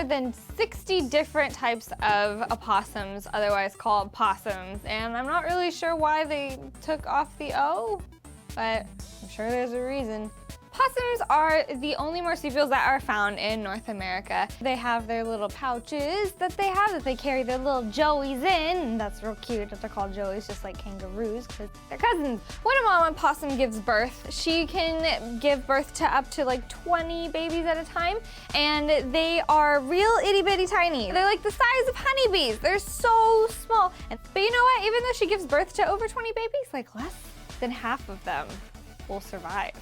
more than 60 different types of opossums, otherwise called possums, and I'm not really sure why they took off the O, but I'm sure there's a reason. Possums are the only marsupials that are found in North America. They have their little pouches that they carry their little joeys in. And that's real cute that they're called joeys, just like kangaroos, because they're cousins. When a mama possum gives birth, she can give birth to up to like 20 babies at a time, and they are real itty bitty tiny. They're like the size of honeybees. They're so small. But you know what? Even though she gives birth to over 20 babies, like less than half of them will survive.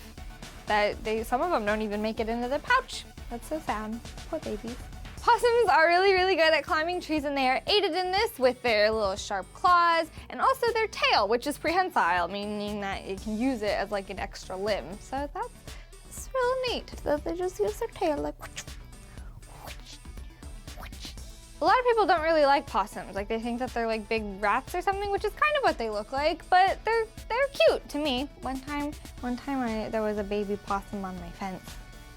Some of them don't even make it into the pouch. That's so sad. Poor babies. Possums are really, really good at climbing trees, and they are aided in this with their little sharp claws and also their tail, which is prehensile, meaning that it can use it as like an extra limb. So that's really neat. So they just use their tail like. A lot of people don't really like possums. Like, they think that they're like big rats or something, which is kind of what they look like, but they're cute to me. One time there was a baby possum on my fence.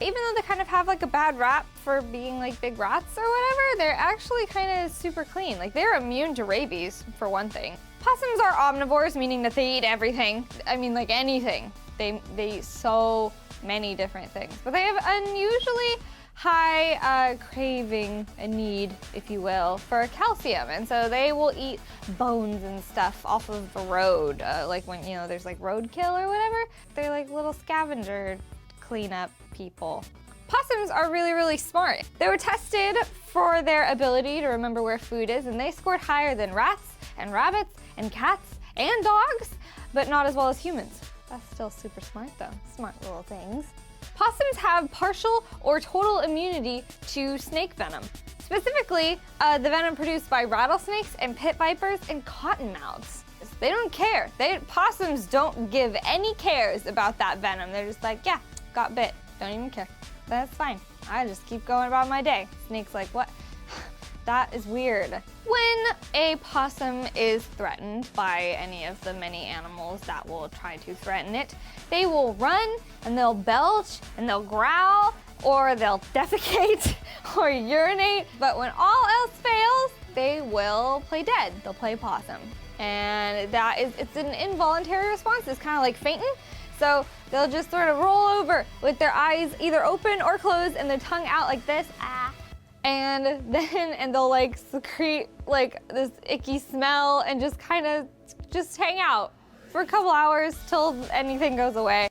Even though they kind of have like a bad rap for being like big rats or whatever, they're actually kind of super clean. Like, they're immune to rabies, for one thing. Possums are omnivores, meaning that they eat everything. I mean, like anything. They eat so many different things, but they have unusually high craving and need, if you will, for calcium, and so they will eat bones and stuff off of the road, like when, you know, there's like roadkill or whatever. They're like little scavenger cleanup people. Possums are really, really smart. They were tested for their ability to remember where food is, and they scored higher than rats and rabbits and cats and dogs, but not as well as humans. That's still super smart though. Smart little things. Possums have partial or total immunity to snake venom. Specifically, the venom produced by rattlesnakes and pit vipers and cottonmouths. They don't care. Possums don't give any cares about that venom. They're just like, yeah, got bit. Don't even care. That's fine. I just keep going about my day. Snake's like, what? That is weird. When a possum is threatened by any of the many animals that will try to threaten it, they will run and they'll belch and they'll growl, or they'll defecate or urinate. But when all else fails, they will play dead. They'll play possum. And it's an involuntary response. It's kind of like fainting. So they'll just sort of roll over with their eyes either open or closed and their tongue out like this. And they'll like secrete like this icky smell and just kind of hang out for a couple hours till anything goes away.